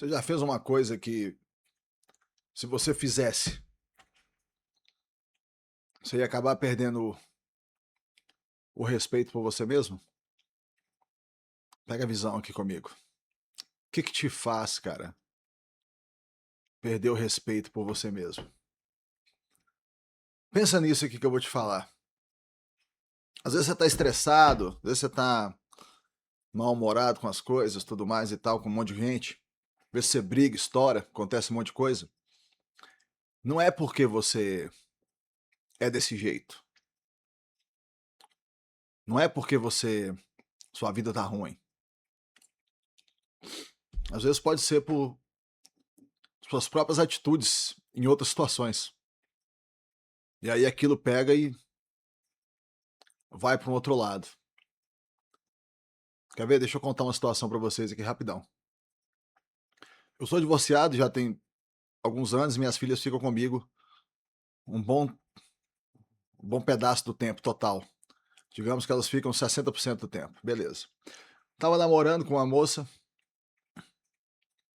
Você já fez uma coisa que, se você fizesse, você ia acabar perdendo o respeito por você mesmo? Pega a visão aqui comigo. O que que te faz, cara, perder o respeito por você mesmo? Pensa nisso aqui que eu vou te falar. Às vezes você tá estressado, às vezes você tá mal-humorado com as coisas, tudo mais e tal, com um monte de gente. Às vezes você briga, estoura, acontece um monte de coisa. Não é porque você é desse jeito. Não é porque sua vida tá ruim. Às vezes pode ser por suas próprias atitudes em outras situações. E aí aquilo pega e vai para um outro lado. Quer ver? Deixa eu contar uma situação para vocês aqui rapidão. Eu sou divorciado, já tem alguns anos, minhas filhas ficam comigo um bom pedaço do tempo total. Digamos que elas ficam 60% do tempo. Beleza. Tava namorando com uma moça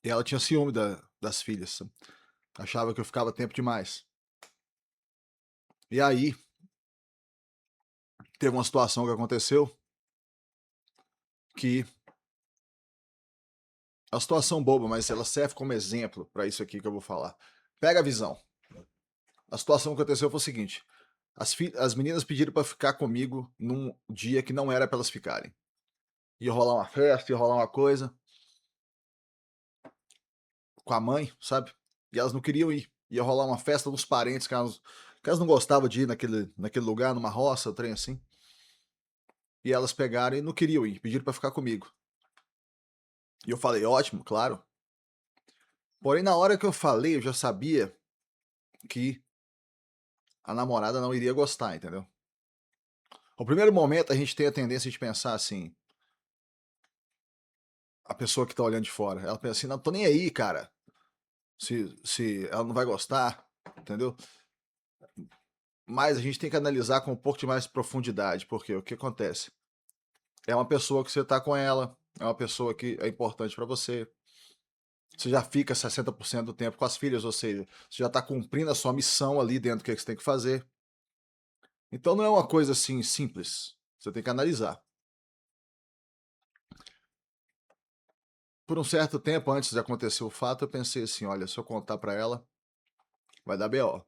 e ela tinha ciúme das filhas. Achava que eu ficava tempo demais. E aí, teve uma situação que aconteceu que é uma situação boba, mas ela serve como exemplo para isso aqui que eu vou falar. Pega a visão. A situação que aconteceu foi o seguinte: as meninas pediram para ficar comigo num dia que não era para elas ficarem. Ia rolar uma festa, ia rolar uma coisa com a mãe, sabe? E elas não queriam ir. Ia rolar uma festa dos parentes que elas não gostavam de ir naquele lugar, numa roça, trem assim. E elas pegaram e não queriam ir, pediram para ficar comigo. E eu falei, ótimo, claro. Porém, na hora que eu falei, eu já sabia que a namorada não iria gostar, entendeu? No primeiro momento, a gente tem a tendência de pensar assim, a pessoa que tá olhando de fora, ela pensa assim, não tô nem aí, cara, se ela não vai gostar, entendeu? Mas a gente tem que analisar com um pouco de mais profundidade, porque o que acontece? É uma pessoa que você tá com ela, é uma pessoa que é importante para você. Você já fica 60% do tempo com as filhas, ou seja, você já tá cumprindo a sua missão ali dentro do que você tem que fazer. Então não é uma coisa assim simples. Você tem que analisar. Por um certo tempo antes de acontecer o fato, eu pensei assim, olha, se eu contar para ela, vai dar BO.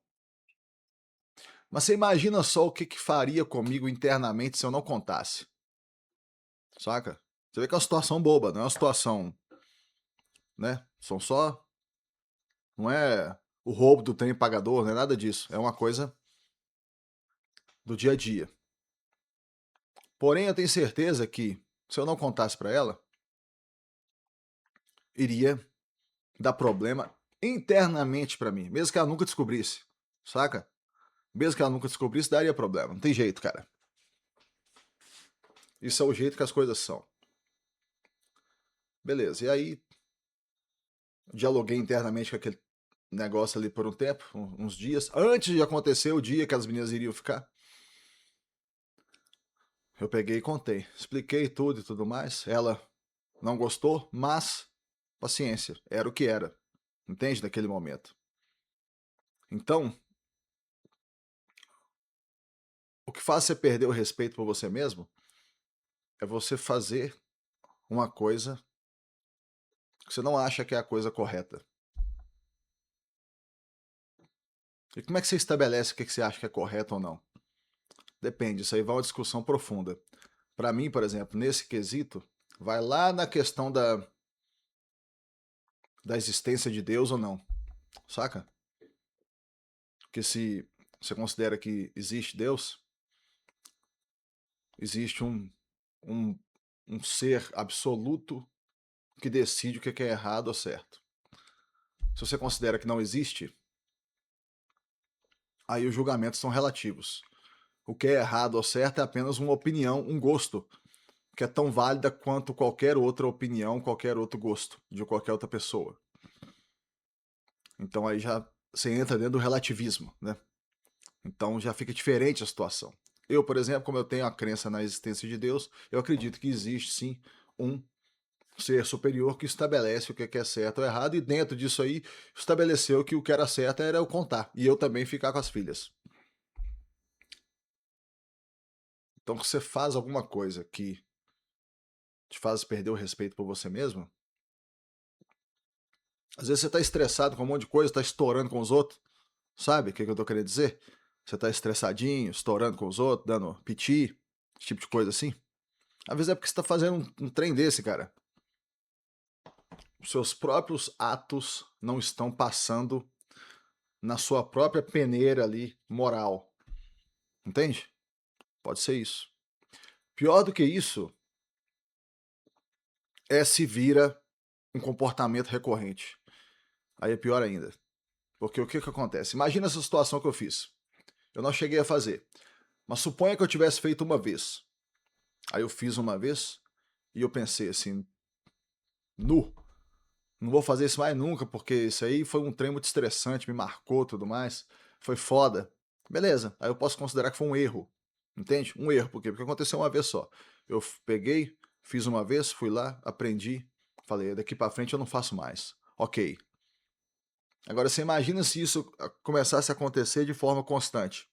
Mas você imagina só o que que faria comigo internamente se eu não contasse, saca? Você vê que é uma situação boba, não é uma situação, né? São só, não é o roubo do trem pagador, não é nada disso. É uma coisa do dia a dia. Porém, eu tenho certeza que se eu não contasse para ela, iria dar problema internamente para mim, mesmo que ela nunca descobrisse, saca? Mesmo que ela nunca descobrisse, daria problema. Não tem jeito, cara. Isso é o jeito que as coisas são. Beleza. E aí, dialoguei internamente com aquele negócio ali por um tempo, uns dias, antes de acontecer o dia que as meninas iriam ficar. Eu peguei e contei, expliquei tudo e tudo mais. Ela não gostou, mas paciência, era o que era. Entende? Naquele momento. Então, o que faz você perder o respeito por você mesmo é você fazer uma coisa que você não acha que é a coisa correta. E como é que você estabelece o que você acha que é correto ou não? Depende, isso aí vai uma discussão profunda. Para mim, por exemplo, nesse quesito, vai lá na questão da existência de Deus ou não, saca? Porque se você considera que existe Deus, existe um, um ser absoluto que decide o que é errado ou certo. Se você considera que não existe, aí os julgamentos são relativos. O que é errado ou certo é apenas uma opinião, um gosto, que é tão válida quanto qualquer outra opinião, qualquer outro gosto de qualquer outra pessoa. Então aí já você entra dentro do relativismo, né? Então já fica diferente a situação. Eu, por exemplo, como eu tenho a crença na existência de Deus, eu acredito que existe sim um ser superior que estabelece o que é certo ou errado, e dentro disso aí estabeleceu que o que era certo era eu contar, e eu também ficar com as filhas. Então, se você faz alguma coisa que te faz perder o respeito por você mesmo, às vezes você tá estressado com um monte de coisa, tá estourando com os outros, sabe o que eu tô querendo dizer? Você tá estressadinho, estourando com os outros, dando piti, esse tipo de coisa assim. Às vezes é porque você tá fazendo um trem desse, cara. Os seus próprios atos não estão passando na sua própria peneira ali moral. Entende? Pode ser isso. Pior do que isso é se vira um comportamento recorrente. Aí é pior ainda. Porque o que acontece? Imagina essa situação que eu fiz. Eu não cheguei a fazer. Mas suponha que eu tivesse feito uma vez. Aí eu fiz uma vez e eu pensei assim, nu, não vou fazer isso mais nunca, porque isso aí foi um trem muito estressante, me marcou e tudo mais. Foi foda. Beleza, aí eu posso considerar que foi um erro. Entende? Um erro, por quê? Porque aconteceu uma vez só. Eu peguei, fiz uma vez, fui lá, aprendi, falei, daqui pra frente eu não faço mais. Ok. Agora você imagina se isso começasse a acontecer de forma constante.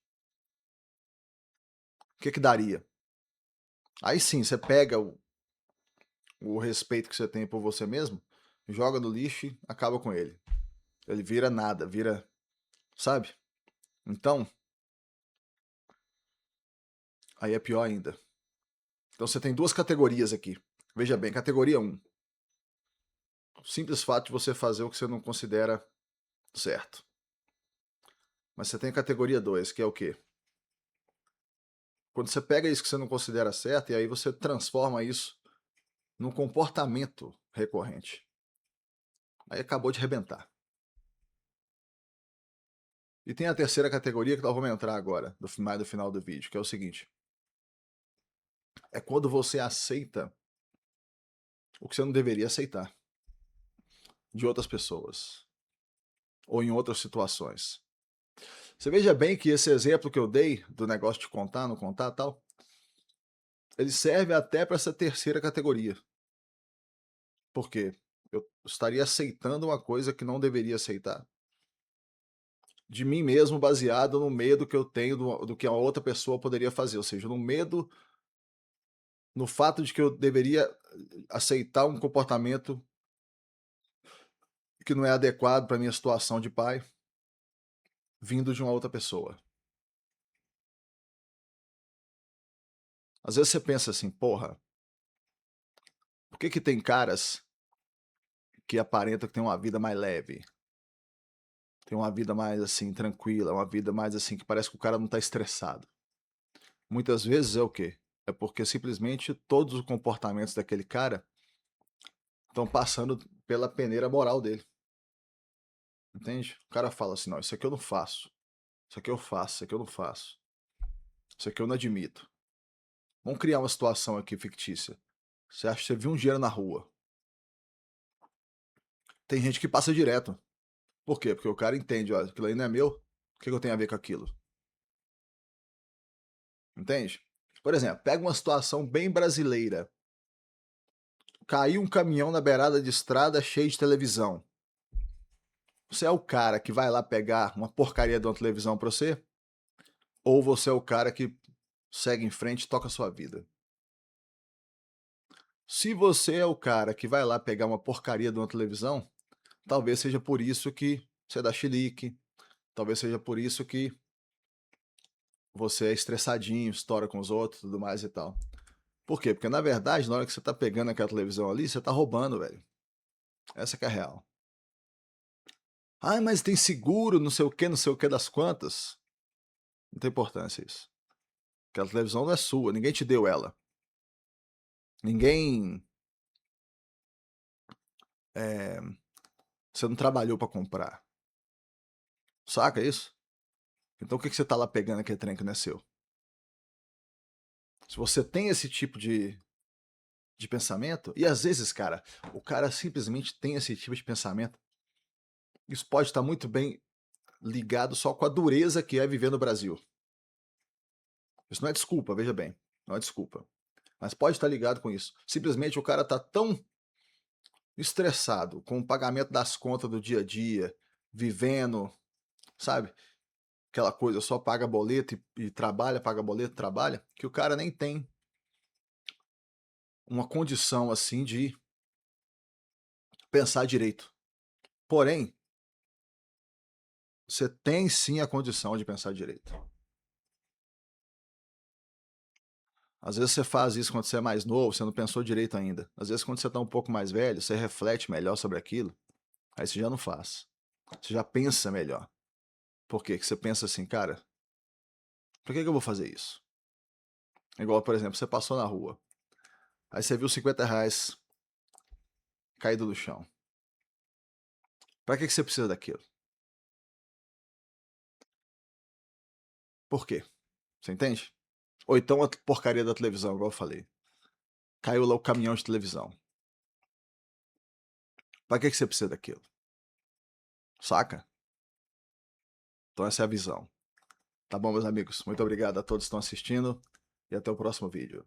O que daria? Aí sim, você pega o respeito que você tem por você mesmo, joga no lixo e acaba com ele. Ele vira nada, vira, sabe? Então, aí é pior ainda. Então você tem duas categorias aqui. Veja bem, categoria um, o simples fato de você fazer o que você não considera certo. Mas você tem a categoria 2, que é o quê? Quando você pega isso que você não considera certo e aí você transforma isso num comportamento recorrente. Aí acabou de rebentar. E tem a terceira categoria que nós vamos entrar agora, mais do final do vídeo, que é o seguinte. É quando você aceita o que você não deveria aceitar de outras pessoas ou em outras situações. Você veja bem que esse exemplo que eu dei do negócio de contar, não contar, tal, ele serve até para essa terceira categoria. Por quê? Eu estaria aceitando uma coisa que não deveria aceitar de mim mesmo, baseado no medo que eu tenho do que a outra pessoa poderia fazer, ou seja, no medo, no fato de que eu deveria aceitar um comportamento que não é adequado para minha situação de pai, vindo de uma outra pessoa. Às vezes você pensa assim, porra, por que tem caras que aparentam que tem uma vida mais leve? Tem uma vida mais assim, tranquila, uma vida mais assim, que parece que o cara não tá estressado. Muitas vezes é o quê? É porque simplesmente todos os comportamentos daquele cara estão passando pela peneira moral dele. Entende? O cara fala assim, não, isso aqui eu não faço. Isso aqui eu faço, isso aqui eu não faço. Isso aqui eu não admito. Vamos criar uma situação aqui fictícia. Você acha que você viu um dinheiro na rua. Tem gente que passa direto. Por quê? Porque o cara entende, olha, aquilo aí não é meu, o que eu tenho a ver com aquilo? Entende? Por exemplo, pega uma situação bem brasileira. Caiu um caminhão na beirada de estrada cheio de televisão. Você é o cara que vai lá pegar uma porcaria de uma televisão pra você? Ou você é o cara que segue em frente e toca a sua vida? Se você é o cara que vai lá pegar uma porcaria de uma televisão, talvez seja por isso que você dá chilique, talvez seja por isso que você é estressadinho, estoura com os outros, tudo mais e tal. Por quê? Porque na verdade, na hora que você tá pegando aquela televisão ali, você tá roubando, velho. Essa que é a real. Ah, mas tem seguro, não sei o que das quantas. Não tem importância isso. Aquela televisão não é sua, ninguém te deu ela. Ninguém. É, você não trabalhou pra comprar. Saca isso? Então o que você tá lá pegando aquele trem que não é seu? Se você tem esse tipo de pensamento, e às vezes, cara, o cara simplesmente tem esse tipo de pensamento, isso pode estar muito bem ligado só com a dureza que é viver no Brasil. Isso não é desculpa, veja bem, não é desculpa. Mas pode estar ligado com isso. Simplesmente o cara tá tão estressado com o pagamento das contas do dia a dia, vivendo, sabe? Aquela coisa, só paga boleto e trabalha, paga boleto, trabalha, que o cara nem tem uma condição assim de pensar direito. Porém, você tem sim a condição de pensar direito. Às vezes você faz isso quando você é mais novo, você não pensou direito ainda. Às vezes quando você está um pouco mais velho, você reflete melhor sobre aquilo, aí você já não faz. Você já pensa melhor. Por quê? Que você pensa assim, cara, por que eu vou fazer isso? Igual, por exemplo, você passou na rua, aí você viu R$ 50 caído no chão. Pra que você precisa daquilo? Por quê? Você entende? Ou então a porcaria da televisão, igual eu falei. Caiu lá o caminhão de televisão. Pra que você precisa daquilo? Saca? Então essa é a visão. Tá bom, meus amigos? Muito obrigado a todos que estão assistindo e até o próximo vídeo.